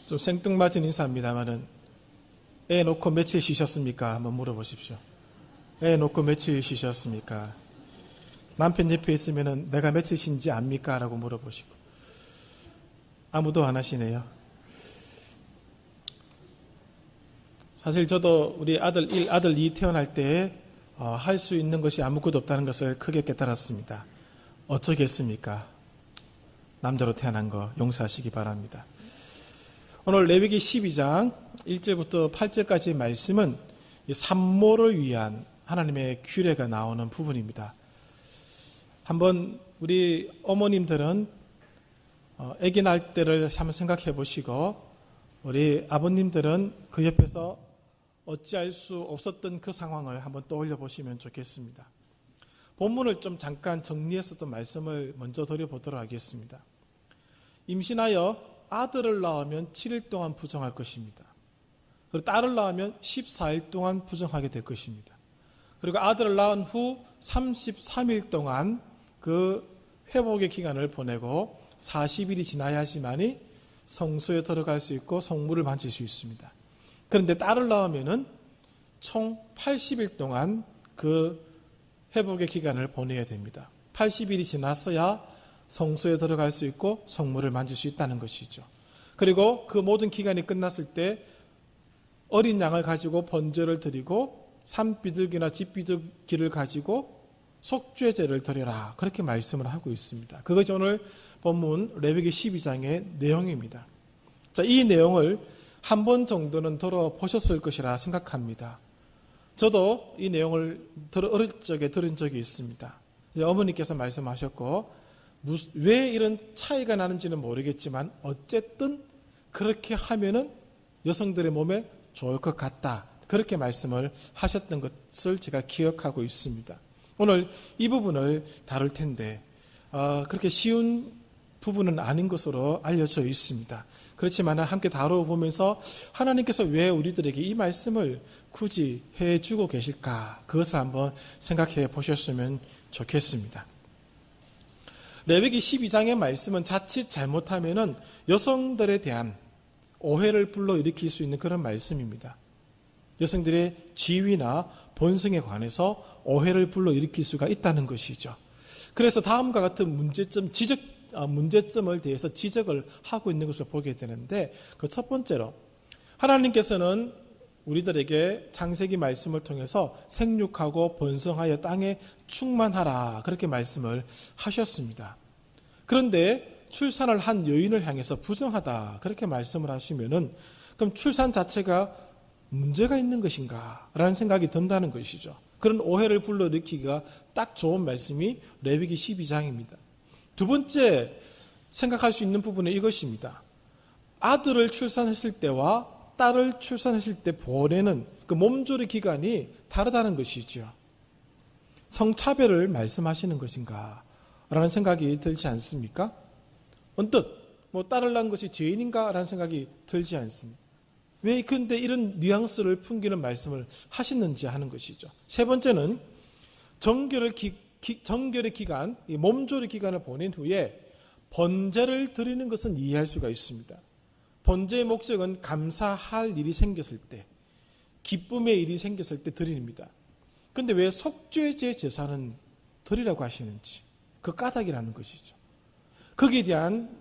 좀 생뚱맞은 인사입니다만은 애 놓고 며칠 쉬셨습니까? 한번 물어보십시오. 애 놓고 며칠 쉬셨습니까? 남편 옆에 있으면은 내가 며칠 쉰지 압니까? 라고 물어보시고 아무도 안 하시네요. 사실 저도 우리 아들 1, 아들 2 태어날 때 할 수 있는 것이 아무것도 없다는 것을 크게 깨달았습니다. 어쩌겠습니까? 남자로 태어난 거 용서하시기 바랍니다. 오늘 레위기 12장 1절부터 8절까지의 말씀은 산모를 위한 하나님의 규례가 나오는 부분입니다. 한번 우리 어머님들은 아기 낳을 때를 한번 생각해 보시고 우리 아버님들은 그 옆에서 어찌할 수 없었던 그 상황을 한번 떠올려 보시면 좋겠습니다. 본문을 좀 잠깐 정리해서 또 말씀을 먼저 드려보도록 하겠습니다. 임신하여 아들을 낳으면 7일 동안 부정할 것입니다. 그리고 딸을 낳으면 14일 동안 부정하게 될 것입니다. 그리고 아들을 낳은 후 33일 동안 그 회복의 기간을 보내고 40일이 지나야지만이 성소에 들어갈 수 있고 성물을 만질 수 있습니다. 그런데 딸을 낳으면은 총 80일 동안 그 회복의 기간을 보내야 됩니다. 80일이 지났어야 성소에 들어갈 수 있고 성물을 만질 수 있다는 것이죠. 그리고 그 모든 기간이 끝났을 때 어린 양을 가지고 번제를 드리고 산비둘기나 집비둘기를 가지고 속죄제를 드려라. 그렇게 말씀을 하고 있습니다. 그것이 오늘 본문 레위기 12장의 내용입니다. 자, 이 내용을 한 번 정도는 들어보셨을 것이라 생각합니다. 저도 이 내용을 어릴 적에 들은 적이 있습니다. 이제 어머니께서 말씀하셨고 왜 이런 차이가 나는지는 모르겠지만 어쨌든 그렇게 하면은 여성들의 몸에 좋을 것 같다. 그렇게 말씀을 하셨던 것을 제가 기억하고 있습니다. 오늘 이 부분을 다룰 텐데 그렇게 쉬운 부분은 아닌 것으로 알려져 있습니다. 그렇지만 함께 다뤄보면서 하나님께서 왜 우리들에게 이 말씀을 굳이 해주고 계실까? 그것을 한번 생각해 보셨으면 좋겠습니다. 레위기 12장의 말씀은 자칫 잘못하면은 여성들에 대한 오해를 불러일으킬 수 있는 그런 말씀입니다. 여성들의 지위나 본성에 관해서 오해를 불러일으킬 수가 있다는 것이죠. 그래서 다음과 같은 문제점을 대해서 지적을 하고 있는 것을 보게 되는데 그 첫 번째로 하나님께서는 우리들에게 창세기 말씀을 통해서 생육하고 번성하여 땅에 충만하라 그렇게 말씀을 하셨습니다. 그런데 출산을 한 여인을 향해서 부정하다 그렇게 말씀을 하시면은 그럼 출산 자체가 문제가 있는 것인가 라는 생각이 든다는 것이죠. 그런 오해를 불러일으키기가 딱 좋은 말씀이 레위기 12장입니다. 두 번째 생각할 수 있는 부분은 이것입니다. 아들을 출산했을 때와 딸을 출산했을 때 보내는 그 몸조리 기간이 다르다는 것이죠. 성차별을 말씀하시는 것인가 라는 생각이 들지 않습니까? 언뜻 딸을 낳은 것이 죄인인가 라는 생각이 들지 않습니다. 왜 근데 이런 뉘앙스를 풍기는 말씀을 하시는지 하는 것이죠. 세 번째는 정결의 기간, 몸조리 기간을 보낸 후에 번제를 드리는 것은 이해할 수가 있습니다. 번제의 목적은 감사할 일이 생겼을 때, 기쁨의 일이 생겼을 때 드립니다. 그런데 왜 속죄제 제사는 드리라고 하시는지 그 까닭이라는 것이죠. 거기에 대한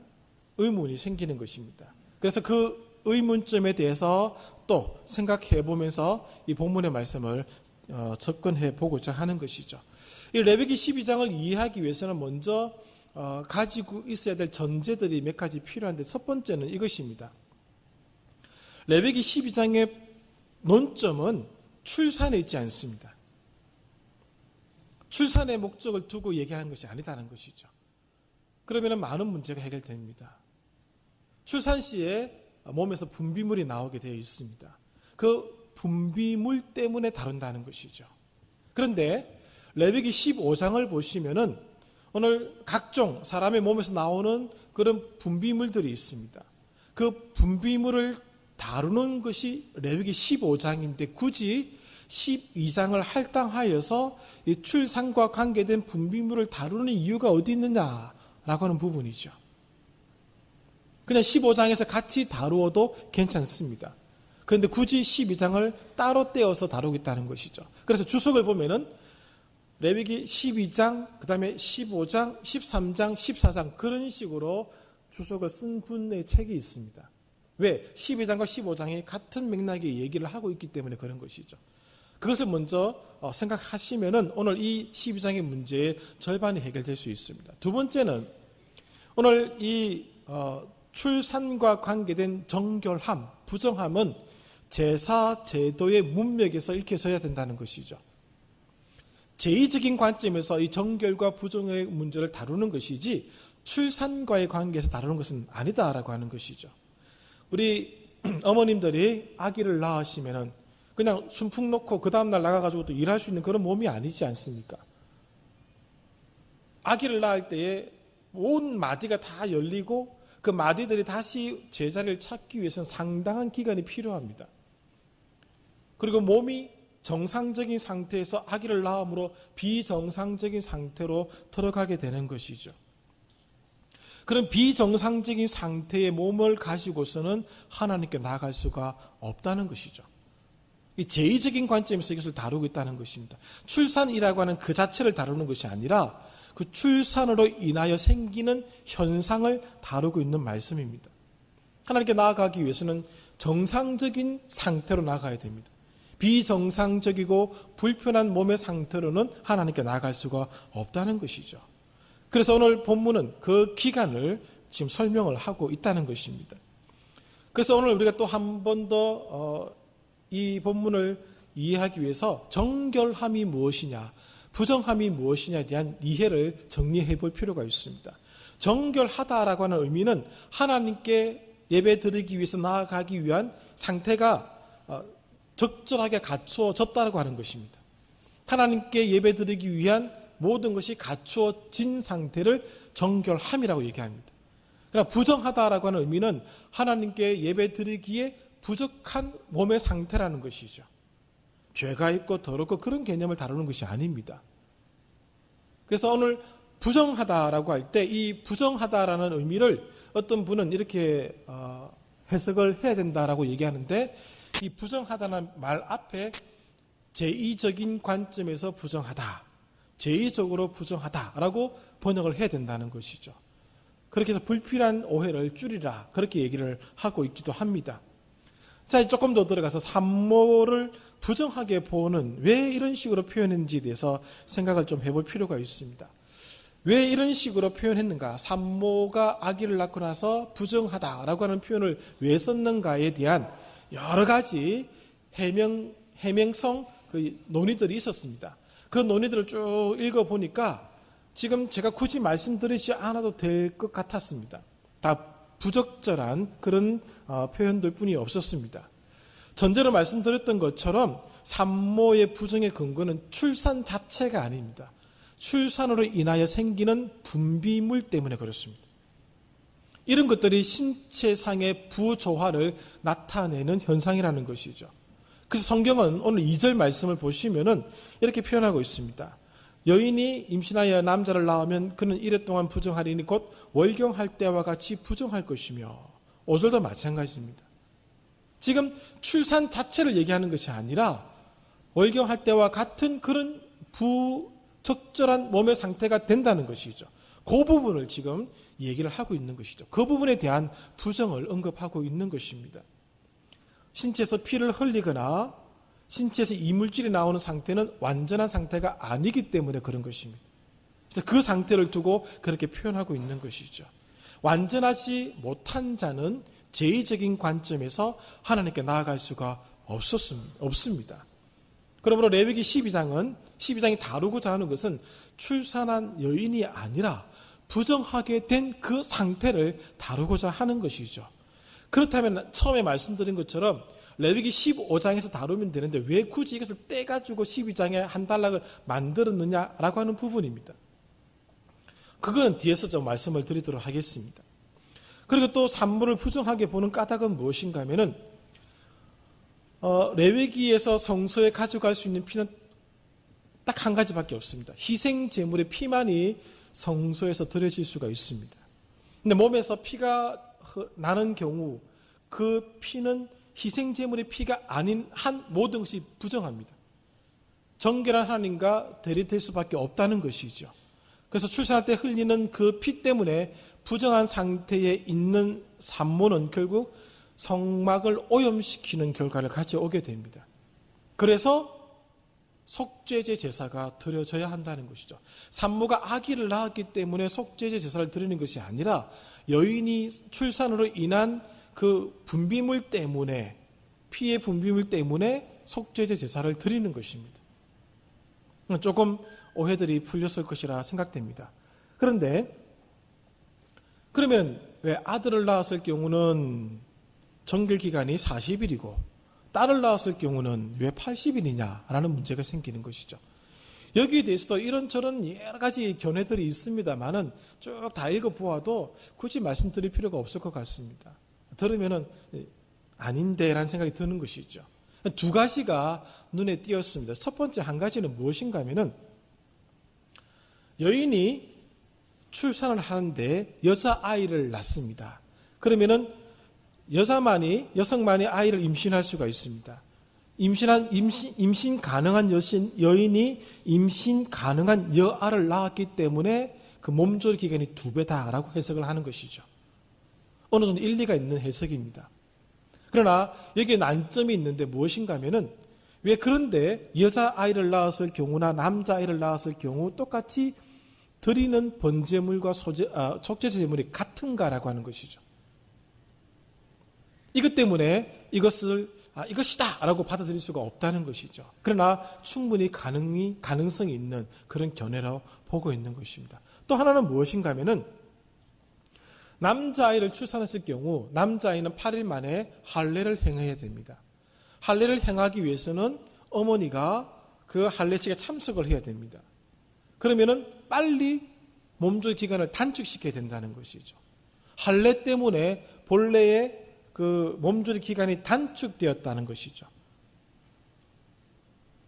의문이 생기는 것입니다. 그래서 그 의문점에 대해서 또 생각해 보면서 이 본문의 말씀을 접근해 보고자 하는 것이죠. 이 레위기 12장을 이해하기 위해서는 먼저 가지고 있어야 될 전제들이 몇 가지 필요한데 첫 번째는 이것입니다. 레위기 12장의 논점은 출산에 있지 않습니다. 출산의 목적을 두고 얘기하는 것이 아니다는 것이죠. 그러면 많은 문제가 해결됩니다. 출산 시에 몸에서 분비물이 나오게 되어 있습니다. 그 분비물 때문에 다룬다는 것이죠. 그런데 레위기 15장을 보시면은 오늘 각종 사람의 몸에서 나오는 그런 분비물들이 있습니다. 그 분비물을 다루는 것이 레위기 15장인데 굳이 12장을 할당하여서 이 출산과 관계된 분비물을 다루는 이유가 어디 있느냐라고 하는 부분이죠. 그냥 15장에서 같이 다루어도 괜찮습니다. 그런데 굳이 12장을 따로 떼어서 다루겠다는 것이죠. 그래서 주석을 보면은 레위기 12장, 그 다음에 15장, 13장, 14장 그런 식으로 주석을 쓴 분의 책이 있습니다. 왜? 12장과 15장이 같은 맥락의 얘기를 하고 있기 때문에 그런 것이죠. 그것을 먼저 생각하시면은 오늘 이 12장의 문제의 절반이 해결될 수 있습니다. 두 번째는 오늘 이 출산과 관계된 정결함, 부정함은 제사 제도의 문맥에서 읽혀서야 된다는 것이죠. 제의적인 관점에서 이 정결과 부정의 문제를 다루는 것이지 출산과의 관계에서 다루는 것은 아니다라고 하는 것이죠. 우리 어머님들이 아기를 낳으시면은 그냥 순풍 놓고 그 다음날 나가가지고 또 일할 수 있는 그런 몸이 아니지 않습니까? 아기를 낳을 때에 온 마디가 다 열리고 그 마디들이 다시 제자리를 찾기 위해서는 상당한 기간이 필요합니다. 그리고 몸이 정상적인 상태에서 아기를 낳음으로 비정상적인 상태로 들어가게 되는 것이죠. 그런 비정상적인 상태의 몸을 가지고서는 하나님께 나아갈 수가 없다는 것이죠. 이 제의적인 관점에서 이것을 다루고 있다는 것입니다. 출산이라고 하는 그 자체를 다루는 것이 아니라 그 출산으로 인하여 생기는 현상을 다루고 있는 말씀입니다. 하나님께 나아가기 위해서는 정상적인 상태로 나아가야 됩니다. 비정상적이고 불편한 몸의 상태로는 하나님께 나아갈 수가 없다는 것이죠. 그래서 오늘 본문은 그 기간을 지금 설명을 하고 있다는 것입니다. 그래서 오늘 우리가 또 한 번 더 이 본문을 이해하기 위해서 정결함이 무엇이냐, 부정함이 무엇이냐에 대한 이해를 정리해 볼 필요가 있습니다. 정결하다라고 하는 의미는 하나님께 예배 드리기 위해서 나아가기 위한 상태가 적절하게 갖추어졌다고 하는 것입니다. 하나님께 예배 드리기 위한 모든 것이 갖추어진 상태를 정결함이라고 얘기합니다. 그러나 부정하다라고 하는 의미는 하나님께 예배 드리기에 부족한 몸의 상태라는 것이죠. 죄가 있고 더럽고 그런 개념을 다루는 것이 아닙니다. 그래서 오늘 부정하다라고 할 때 이 부정하다라는 의미를 어떤 분은 이렇게 해석을 해야 된다라고 얘기하는데, 이 부정하다는 말 앞에 제의적인 관점에서 부정하다, 제의적으로 부정하다라고 번역을 해야 된다는 것이죠. 그렇게 해서 불필요한 오해를 줄이라, 그렇게 얘기를 하고 있기도 합니다. 자, 조금 더 들어가서 산모를 부정하게 보는 왜 이런 식으로 표현했는지에 대해서 생각을 좀 해볼 필요가 있습니다. 왜 이런 식으로 표현했는가? 산모가 아기를 낳고 나서 부정하다라고 하는 표현을 왜 썼는가에 대한 여러 가지 해명성 그 논의들이 있었습니다. 그 논의들을 쭉 읽어보니까 지금 제가 굳이 말씀드리지 않아도 될 것 같았습니다. 다 부적절한 그런 표현들 뿐이 없었습니다. 전제로 말씀드렸던 것처럼 산모의 부정의 근거는 출산 자체가 아닙니다. 출산으로 인하여 생기는 분비물 때문에 그렇습니다. 이런 것들이 신체상의 부조화를 나타내는 현상이라는 것이죠. 그래서 성경은 오늘 2절 말씀을 보시면은 이렇게 표현하고 있습니다. 여인이 임신하여 남자를 낳으면 그는 이래 동안 부정하리니 곧 월경할 때와 같이 부정할 것이며, 5절도 마찬가지입니다. 지금 출산 자체를 얘기하는 것이 아니라 월경할 때와 같은 그런 부적절한 몸의 상태가 된다는 것이죠. 그 부분을 지금 얘기를 하고 있는 것이죠. 그 부분에 대한 부정을 언급하고 있는 것입니다. 신체에서 피를 흘리거나 신체에서 이물질이 나오는 상태는 완전한 상태가 아니기 때문에 그런 것입니다. 그래서 그 상태를 두고 그렇게 표현하고 있는 것이죠. 완전하지 못한 자는 제의적인 관점에서 하나님께 나아갈 수가 없습니다. 그러므로 레위기 12장이 다루고자 하는 것은 출산한 여인이 아니라 부정하게 된 그 상태를 다루고자 하는 것이죠. 그렇다면 처음에 말씀드린 것처럼 레위기 15장에서 다루면 되는데 왜 굳이 이것을 떼가지고 12장에 한 단락을 만들었느냐라고 하는 부분입니다. 그건 뒤에서 좀 말씀을 드리도록 하겠습니다. 그리고 또 산모를 부정하게 보는 까닭은 무엇인가 하면은 레위기에서 성소에 가져갈 수 있는 피는 딱 한 가지밖에 없습니다. 희생 제물의 피만이 성소에서 드려질 수가 있습니다. 근데 몸에서 피가 나는 경우 그 피는 희생제물의 피가 아닌 한 모든 것이 부정합니다. 정결한 하나님과 대립될 수밖에 없다는 것이죠. 그래서 출산할 때 흘리는 그 피 때문에 부정한 상태에 있는 산모는 결국 성막을 오염시키는 결과를 가져오게 됩니다. 그래서 속죄제 제사가 드려져야 한다는 것이죠. 산모가 아기를 낳았기 때문에 속죄제 제사를 드리는 것이 아니라 여인이 출산으로 인한 그 분비물 때문에, 피의 분비물 때문에 속죄제 제사를 드리는 것입니다. 조금 오해들이 풀렸을 것이라 생각됩니다. 그런데 그러면 왜 아들을 낳았을 경우는 정결기간이 40일이고 딸을 낳았을 경우는 왜 80일이냐라는 문제가 생기는 것이죠. 여기에 대해서도 이런저런 여러 가지 견해들이 있습니다만은 쭉 다 읽어보아도 굳이 말씀드릴 필요가 없을 것 같습니다. 들으면은 아닌데라는 생각이 드는 것이죠. 두 가지가 눈에 띄었습니다. 첫 번째 한 가지는 무엇인가 하면은 여인이 출산을 하는데 여자아이를 낳습니다. 그러면은 여성만이 아이를 임신할 수가 있습니다. 임신 가능한 여인이 임신 가능한 여아를 낳았기 때문에 그 몸조리 기간이 2배다라고 해석을 하는 것이죠. 어느 정도 일리가 있는 해석입니다. 그러나 여기에 난점이 있는데 무엇인가 하면은 왜 그런데 여자아이를 낳았을 경우나 남자아이를 낳았을 경우 똑같이 드리는 번제물과 속죄제 제물이 같은가라고 하는 것이죠. 이것 때문에 이것이다 라고 받아들일 수가 없다는 것이죠. 그러나 충분히 가능성이 있는 그런 견해라고 보고 있는 것입니다. 또 하나는 무엇인가 하면은 남자아이를 출산했을 경우 남자아이는 8일 만에 할례를 행해야 됩니다. 할례를 행하기 위해서는 어머니가 그 할례식에 참석을 해야 됩니다. 그러면은 빨리 몸조리 기간을 단축시켜야 된다는 것이죠. 할례 때문에 본래의 그 몸조리 기간이 단축되었다는 것이죠.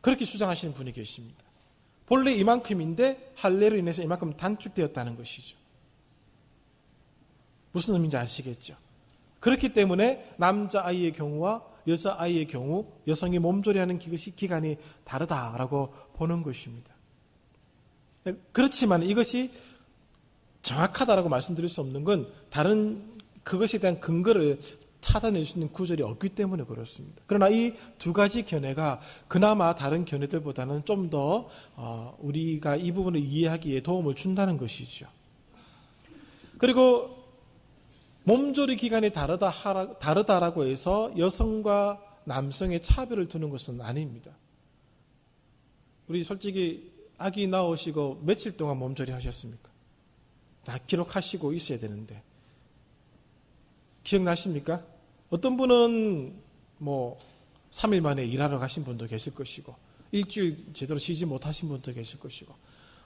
그렇게 주장하시는 분이 계십니다. 본래 이만큼인데 할례로 인해서 이만큼 단축되었다는 것이죠. 무슨 의미인지 아시겠죠? 그렇기 때문에 남자아이의 경우와 여자아이의 경우 여성이 몸조리하는 기간이 다르다라고 보는 것입니다. 그렇지만 이것이 정확하다라고 말씀드릴 수 없는 건 다른 그것에 대한 근거를 찾아낼 수 있는 구절이 없기 때문에 그렇습니다. 그러나 이 두 가지 견해가 그나마 다른 견해들보다는 좀 더 우리가 이 부분을 이해하기에 도움을 준다는 것이죠. 그리고 몸조리 기간이 다르다라고 해서 여성과 남성의 차별을 두는 것은 아닙니다. 우리 솔직히 아기 낳으시고 며칠 동안 몸조리 하셨습니까? 다 기록하시고 있어야 되는데 기억나십니까? 어떤 분은 3일 만에 일하러 가신 분도 계실 것이고 일주일 제대로 쉬지 못하신 분도 계실 것이고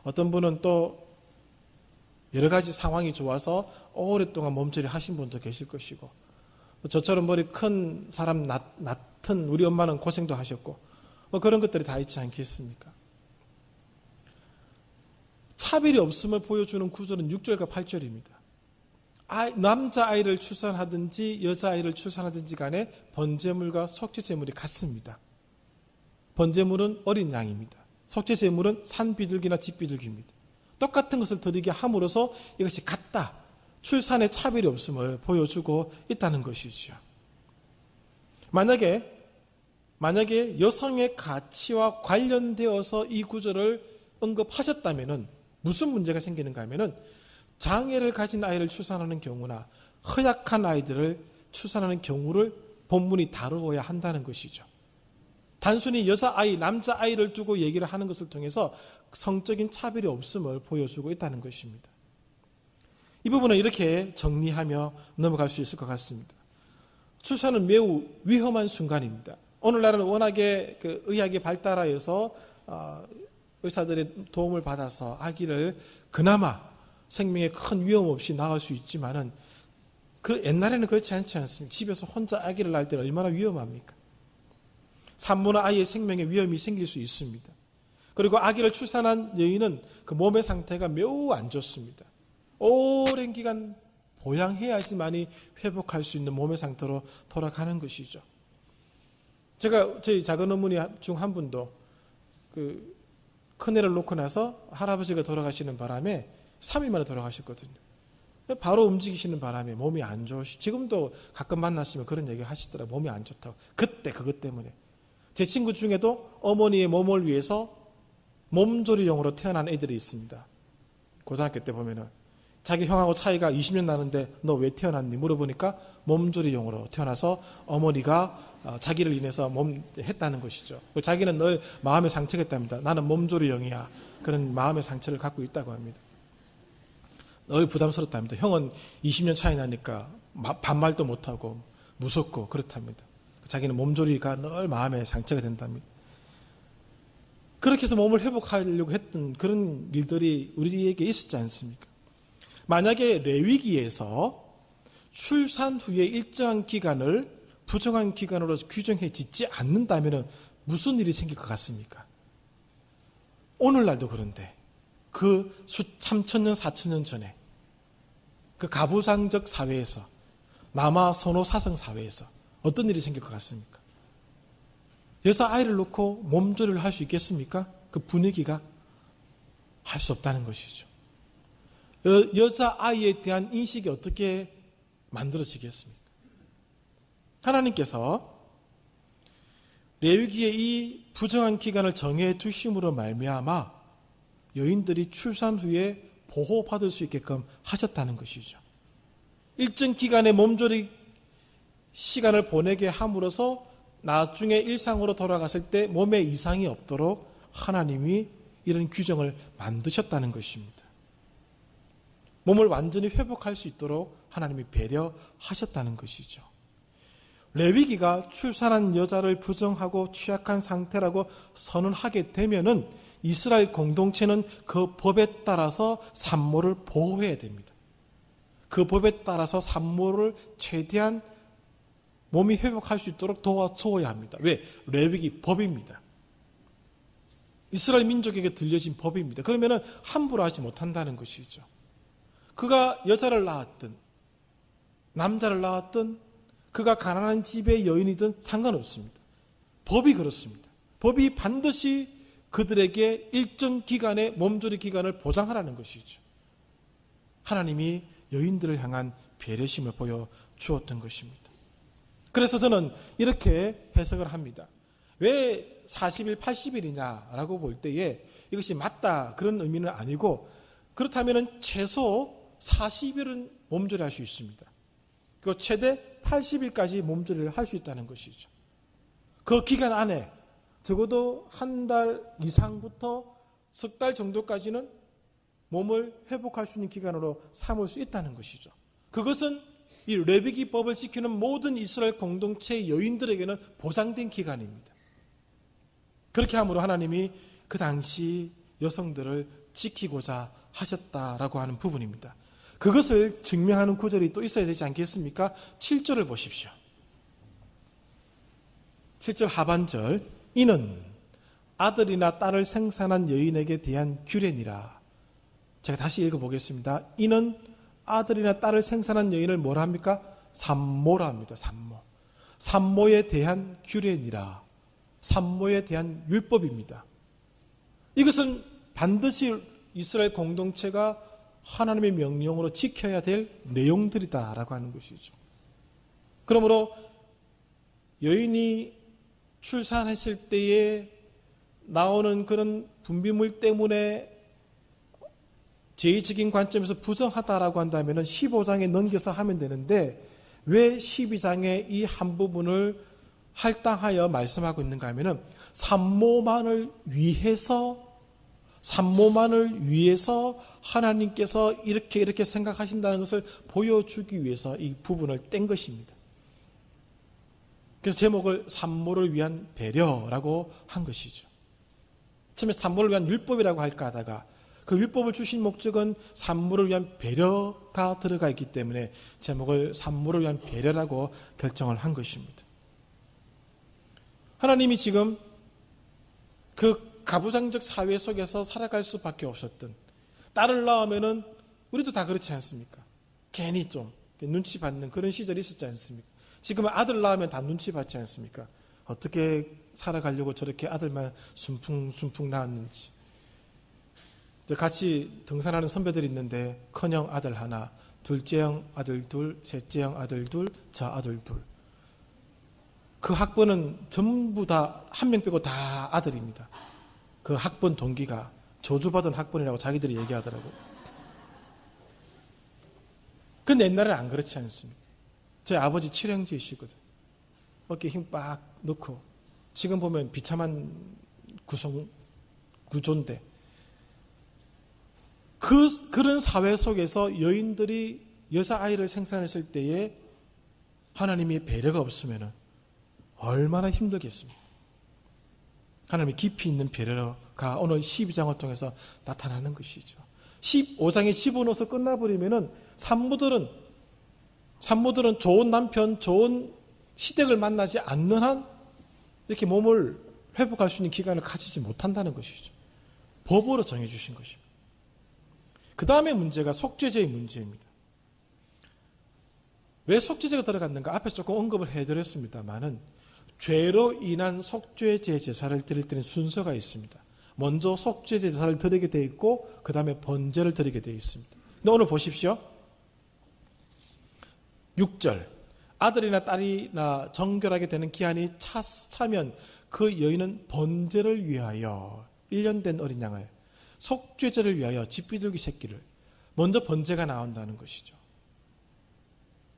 어떤 분은 또 여러 가지 상황이 좋아서 오랫동안 몸조리 하신 분도 계실 것이고 저처럼 머리 큰 사람 낳던 우리 엄마는 고생도 하셨고 그런 것들이 다 있지 않겠습니까? 차별이 없음을 보여주는 구절은 6절과 8절입니다. 남자아이를 출산하든지 여자아이를 출산하든지 간에 번제물과 속죄제물이 같습니다. 번제물은 어린 양입니다. 속죄제물은 산비둘기나 집비둘기입니다. 똑같은 것을 드리게 함으로써 이것이 같다. 출산에 차별이 없음을 보여주고 있다는 것이죠. 만약에 여성의 가치와 관련되어서 이 구절을 언급하셨다면 무슨 문제가 생기는가 하면은 장애를 가진 아이를 출산하는 경우나 허약한 아이들을 출산하는 경우를 본문이 다루어야 한다는 것이죠. 단순히 여자아이, 남자아이를 두고 얘기를 하는 것을 통해서 성적인 차별이 없음을 보여주고 있다는 것입니다. 이 부분은 이렇게 정리하며 넘어갈 수 있을 것 같습니다. 출산은 매우 위험한 순간입니다. 오늘날은 워낙에 의학이 발달하여서 의사들의 도움을 받아서 아기를 그나마 생명에 큰 위험 없이 낳을 수 있지만은 옛날에는 그렇지 않지 않습니까? 집에서 혼자 아기를 낳을 때는 얼마나 위험합니까? 산모나 아이의 생명에 위험이 생길 수 있습니다. 그리고 아기를 출산한 여인은 그 몸의 상태가 매우 안 좋습니다. 오랜 기간 보양해야지만이 회복할 수 있는 몸의 상태로 돌아가는 것이죠. 제가 저희 작은 어머니 중 한 분도 그 큰애를 놓고 나서 할아버지가 돌아가시는 바람에 3일 만에 돌아가셨거든요. 바로 움직이시는 바람에 몸이 안 좋으시. 지금도 가끔 만나시면 그런 얘기 하시더라고요. 몸이 안 좋다고. 그때 그것 때문에. 제 친구 중에도 어머니의 몸을 위해서 몸조리용으로 태어난 애들이 있습니다. 고등학교 때 보면은 자기 형하고 차이가 20년 나는데 너 왜 태어났니? 물어보니까 몸조리용으로 태어나서 어머니가 자기를 인해서 했다는 것이죠. 자기는 늘 마음의 상처가 있답니다. 나는 몸조리용이야. 그런 마음의 상처를 갖고 있다고 합니다. 늘 부담스럽답니다. 형은 20년 차이 나니까 반말도 못하고 무섭고 그렇답니다. 자기는 몸조리가 늘 마음의 상처가 된답니다. 그렇게 해서 몸을 회복하려고 했던 그런 일들이 우리에게 있었지 않습니까? 만약에 레위기에서 출산 후에 일정한 기간을 부정한 기간으로 규정해 짓지 않는다면 무슨 일이 생길 것 같습니까? 오늘날도 그런데 그 3,000년, 4,000년 전에 그 가부장적 사회에서 남아 선호 사성 사회에서 어떤 일이 생길 것 같습니까? 여자아이를 놓고 몸조리를 할 수 있겠습니까? 그 분위기가 할 수 없다는 것이죠. 여자아이에 대한 인식이 어떻게 만들어지겠습니까? 하나님께서 레위기의 이 부정한 기간을 정해 두심으로 말미암아 여인들이 출산 후에 보호받을 수 있게끔 하셨다는 것이죠. 일정 기간의 몸조리 시간을 보내게 함으로써 나중에 일상으로 돌아갔을 때 몸에 이상이 없도록 하나님이 이런 규정을 만드셨다는 것입니다. 몸을 완전히 회복할 수 있도록 하나님이 배려하셨다는 것이죠. 레위기가 출산한 여자를 부정하고 취약한 상태라고 선언하게 되면은 이스라엘 공동체는 그 법에 따라서 산모를 보호해야 됩니다. 그 법에 따라서 산모를 최대한 몸이 회복할 수 있도록 도와줘야 합니다. 왜? 레위기 법입니다. 이스라엘 민족에게 들려진 법입니다. 그러면은 함부로 하지 못한다는 것이죠. 그가 여자를 낳았든 남자를 낳았든 그가 가난한 집의 여인이든 상관없습니다. 법이 그렇습니다. 법이 반드시 그들에게 일정 기간의 몸조리 기간을 보장하라는 것이죠. 하나님이 여인들을 향한 배려심을 보여주었던 것입니다. 그래서 저는 이렇게 해석을 합니다. 왜 40일, 80일이냐라고 볼 때에 이것이 맞다 그런 의미는 아니고 그렇다면 최소 40일은 몸조리할 수 있습니다. 그리고 최대 80일까지 몸조리를 할 수 있다는 것이죠. 그 기간 안에 적어도 한 달 이상부터 석 달 정도까지는 몸을 회복할 수 있는 기간으로 삼을 수 있다는 것이죠. 그것은 이 레위기법을 지키는 모든 이스라엘 공동체의 여인들에게는 보장된 기간입니다. 그렇게 함으로 하나님이 그 당시 여성들을 지키고자 하셨다라고 하는 부분입니다. 그것을 증명하는 구절이 또 있어야 되지 않겠습니까? 7절을 보십시오. 7절 하반절 이는 아들이나 딸을 생산한 여인에게 대한 규례니라. 제가 다시 읽어보겠습니다. 이는 아들이나 딸을 생산한 여인을 뭐라 합니까? 산모라 합니다. 산모. 산모에 대한 규례니라. 산모에 대한 율법입니다. 이것은 반드시 이스라엘 공동체가 하나님의 명령으로 지켜야 될 내용들이다라고 하는 것이죠. 그러므로 여인이 출산했을 때에 나오는 그런 분비물 때문에 제의적인 관점에서 부정하다라고 한다면 15장에 넘겨서 하면 되는데 왜 12장의 이 한 부분을 할당하여 말씀하고 있는가 하면은 산모만을 위해서 하나님께서 이렇게 생각하신다는 것을 보여주기 위해서 이 부분을 뗀 것입니다. 그래서 제목을 산모를 위한 배려라고 한 것이죠. 처음에 산모를 위한 율법이라고 할까 하다가 그 율법을 주신 목적은 산모를 위한 배려가 들어가 있기 때문에 제목을 산모를 위한 배려라고 결정을 한 것입니다. 하나님이 지금 그 가부장적 사회 속에서 살아갈 수밖에 없었던 딸을 낳으면은 우리도 다 그렇지 않습니까? 괜히 좀 눈치 받는 그런 시절이 있었지 않습니까? 지금은 아들 낳으면 다 눈치 받지 않습니까? 어떻게 살아가려고 저렇게 아들만 순풍순풍 낳았는지. 같이 등산하는 선배들이 있는데 큰형 아들 하나, 둘째형 아들 둘, 셋째형 아들 둘, 저 아들 둘. 그 학번은 전부 다 한 명 빼고 다 아들입니다. 그 학번 동기가 저주받은 학번이라고 자기들이 얘기하더라고요. 근데 옛날에는 안 그렇지 않습니다. 저희 아버지 칠형제이시거든. 어깨에 힘 빡 넣고 지금 보면 비참한 구조인데 그런 사회 속에서 여인들이 여자아이를 생산했을 때에 하나님의 배려가 없으면 얼마나 힘들겠습니까? 하나님의 깊이 있는 배려가 오늘 12장을 통해서 나타나는 것이죠. 15장에 집어넣어서 끝나버리면 산모들은 좋은 남편, 좋은 시댁을 만나지 않는 한 이렇게 몸을 회복할 수 있는 기간을 가지지 못한다는 것이죠. 법으로 정해주신 것입니다. 그 다음에 문제가 속죄제의 문제입니다. 왜 속죄제가 들어갔는가? 앞에서 조금 언급을 해드렸습니다만은 죄로 인한 속죄제 제사를 드릴 때는 순서가 있습니다. 먼저 속죄제 제사를 드리게 되어 있고 그 다음에 번제를 드리게 되어 있습니다. 근데 오늘 보십시오. 6절 아들이나 딸이나 정결하게 되는 기한이 차면 그 여인은 번제를 위하여 1년 된 어린 양을 속죄제를 위하여 집비둘기 새끼를 먼저 번제가 나온다는 것이죠.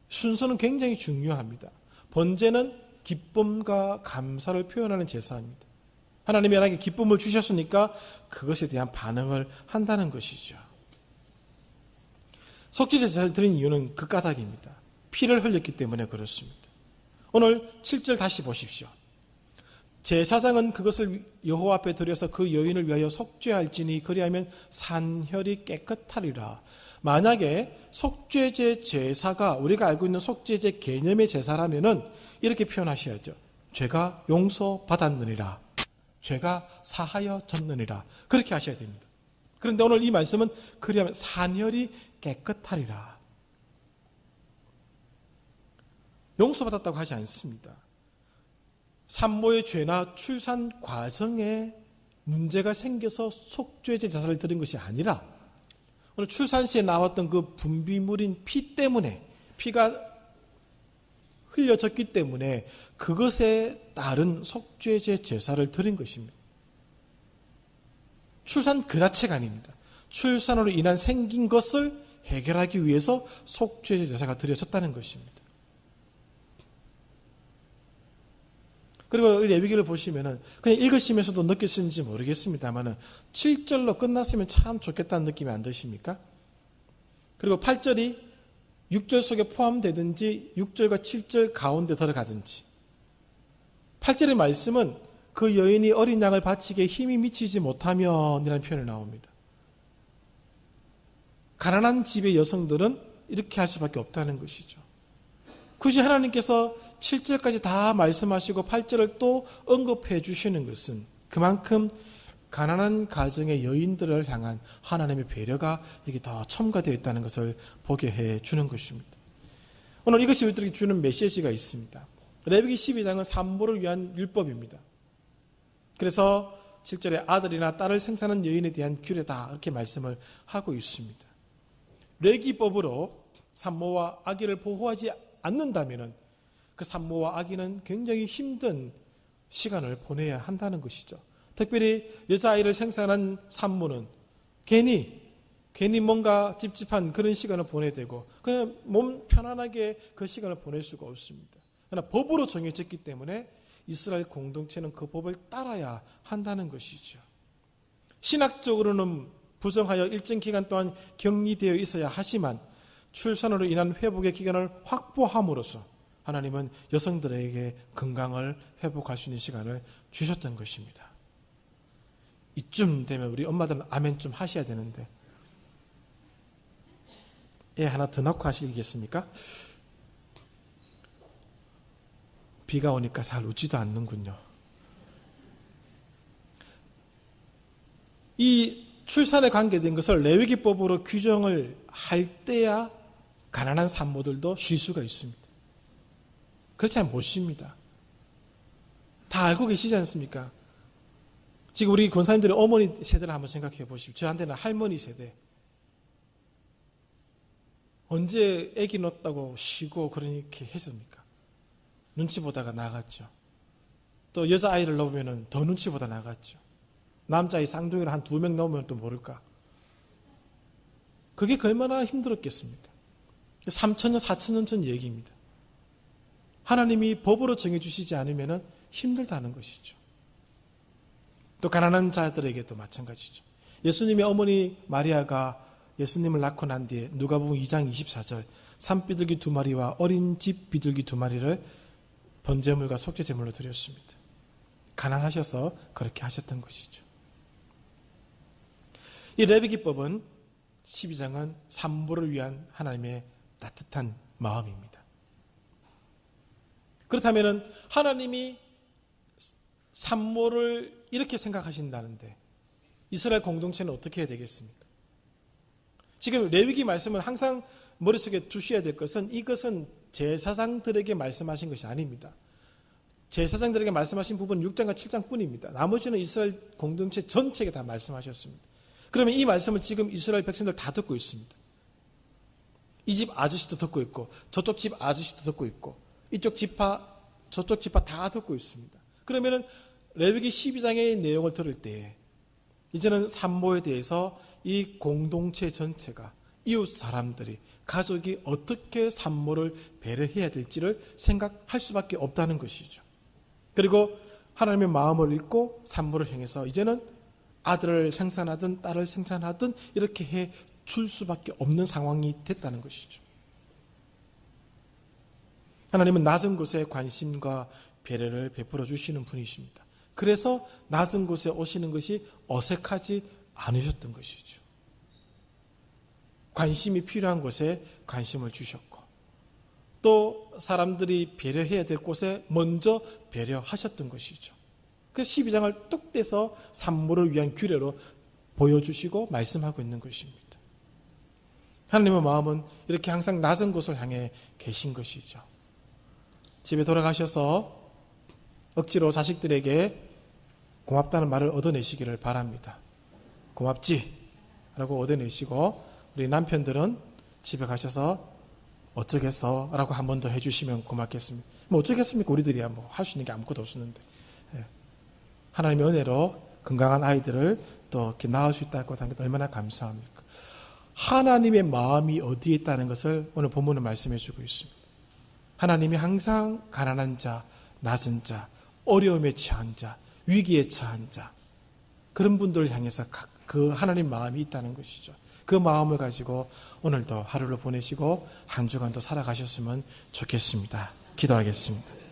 순서는 굉장히 중요합니다. 번제는 기쁨과 감사를 표현하는 제사입니다. 하나님이 나에게 기쁨을 주셨으니까 그것에 대한 반응을 한다는 것이죠. 속죄제 제사를 드린 이유는 그 까닭입니다. 피를 흘렸기 때문에 그렇습니다. 오늘 7절 다시 보십시오. 제사장은 그것을 여호와 앞에 드려서 그 여인을 위하여 속죄할지니 그리하면 산혈이 깨끗하리라. 만약에 속죄제 제사가 우리가 알고 있는 속죄제 개념의 제사라면은 이렇게 표현하셔야죠. 죄가 용서받았느니라. 죄가 사하여졌느니라. 그렇게 하셔야 됩니다. 그런데 오늘 이 말씀은 그리하면 산혈이 깨끗하리라. 용서받았다고 하지 않습니다. 산모의 죄나 출산 과정에 문제가 생겨서 속죄제 제사를 드린 것이 아니라 오늘 출산 시에 나왔던 그 분비물인 피 때문에 피가 흘려졌기 때문에 그것에 따른 속죄제 제사를 드린 것입니다. 출산 그 자체가 아닙니다. 출산으로 인한 생긴 것을 해결하기 위해서 속죄제 제사가 드려졌다는 것입니다. 그리고 레위기를 보시면은 그냥 읽으시면서도 느끼시는지 모르겠습니다만은 7절로 끝났으면 참 좋겠다는 느낌이 안 드십니까? 그리고 8절이 6절 속에 포함되든지 6절과 7절 가운데 들어가든지 8절의 말씀은 그 여인이 어린 양을 바치기에 힘이 미치지 못하면이라는 표현이 나옵니다. 가난한 집의 여성들은 이렇게 할 수밖에 없다는 것이죠. 굳이 하나님께서 7절까지 다 말씀하시고 8절을 또 언급해 주시는 것은 그만큼 가난한 가정의 여인들을 향한 하나님의 배려가 여기 더 첨가되어 있다는 것을 보게 해 주는 것입니다. 오늘 이것이 우리들에게 주는 메시지가 있습니다. 레위기 12장은 산모를 위한 율법입니다. 그래서 7절에 아들이나 딸을 생산한 여인에 대한 규례다 이렇게 말씀을 하고 있습니다. 레위기법으로 산모와 아기를 보호하지 않는다면 그 산모와 아기는 굉장히 힘든 시간을 보내야 한다는 것이죠. 특별히 여자아이를 생산한 산모는 괜히 뭔가 찝찝한 그런 시간을 보내야 되고 그냥 몸 편안하게 그 시간을 보낼 수가 없습니다. 그러나 법으로 정해졌기 때문에 이스라엘 공동체는 그 법을 따라야 한다는 것이죠. 신학적으로는 부정하여 일정 기간 동안 격리되어 있어야 하지만 출산으로 인한 회복의 기간을 확보함으로써 하나님은 여성들에게 건강을 회복할 수 있는 시간을 주셨던 것입니다. 이쯤 되면 우리 엄마들은 아멘 좀 하셔야 되는데 애 하나 더 낳고 하시겠습니까? 비가 오니까 잘 웃지도 않는군요. 이 출산에 관계된 것을 레위기법으로 규정을 할 때야 가난한 산모들도 쉴 수가 있습니다. 그렇지 않으면 못 쉽니다. 다 알고 계시지 않습니까? 지금 우리 권사님들의 어머니 세대를 한번 생각해 보십시오. 저한테는 할머니 세대. 언제 아기 낳았다고 쉬고 그렇게 했습니까? 눈치 보다가 나갔죠. 또 여자아이를 낳으면 더 눈치 보다 나갔죠. 남자아이 쌍둥이를 한 2명 낳으면 또 모를까. 그게 얼마나 힘들었겠습니까? 3,000년, 4,000년 전 얘기입니다. 하나님이 법으로 정해주시지 않으면 힘들다는 것이죠. 또 가난한 자들에게도 마찬가지죠. 예수님의 어머니 마리아가 예수님을 낳고 난 뒤에 누가복음 2장 24절 산비둘기 2마리와 어린 집 비둘기 2마리를 번제물과 속죄제물로 드렸습니다. 가난하셔서 그렇게 하셨던 것이죠. 이 레위기법은 12장은 산모를 위한 하나님의 따뜻한 마음입니다. 그렇다면 하나님이 산모를 이렇게 생각하신다는데 이스라엘 공동체는 어떻게 해야 되겠습니까? 지금 레위기 말씀을 항상 머릿속에 두셔야 될 것은 이것은 제사장들에게 말씀하신 것이 아닙니다. 제사장들에게 말씀하신 부분은 6장과 7장 뿐입니다. 나머지는 이스라엘 공동체 전체에게 다 말씀하셨습니다. 그러면 이 말씀을 지금 이스라엘 백성들 다 듣고 있습니다. 이 집 아저씨도 듣고 있고 저쪽 집 아저씨도 듣고 있고 이쪽 지파 저쪽 지파 다 듣고 있습니다. 그러면은 레위기 12장의 내용을 들을 때 이제는 산모에 대해서 이 공동체 전체가 이웃 사람들이 가족이 어떻게 산모를 배려해야 될지를 생각할 수밖에 없다는 것이죠. 그리고 하나님의 마음을 읽고 산모를 향해서 이제는 아들을 생산하든 딸을 생산하든 이렇게 해 줄 수밖에 없는 상황이 됐다는 것이죠. 하나님은 낮은 곳에 관심과 배려를 베풀어 주시는 분이십니다. 그래서 낮은 곳에 오시는 것이 어색하지 않으셨던 것이죠. 관심이 필요한 곳에 관심을 주셨고 또 사람들이 배려해야 될 곳에 먼저 배려하셨던 것이죠. 그래서 12장을 뚝 떼서 산모를 위한 규례로 보여주시고 말씀하고 있는 것입니다. 하나님의 마음은 이렇게 항상 낮은 곳을 향해 계신 것이죠. 집에 돌아가셔서 억지로 자식들에게 고맙다는 말을 얻어내시기를 바랍니다. 고맙지? 라고 얻어내시고 우리 남편들은 집에 가셔서 어쩌겠어? 라고 한 번 더 해주시면 고맙겠습니다. 뭐 어쩌겠습니까? 우리들이야 뭐 할 수 있는 게 아무것도 없었는데. 하나님의 은혜로 건강한 아이들을 또 이렇게 낳을 수 있다고 하는 게 얼마나 감사합니까? 하나님의 마음이 어디에 있다는 것을 오늘 본문은 말씀해 주고 있습니다. 하나님이 항상 가난한 자, 낮은 자, 어려움에 처한 자, 위기에 처한 자 그런 분들을 향해서 그 하나님 마음이 있다는 것이죠. 그 마음을 가지고 오늘도 하루를 보내시고 한 주간도 살아가셨으면 좋겠습니다. 기도하겠습니다.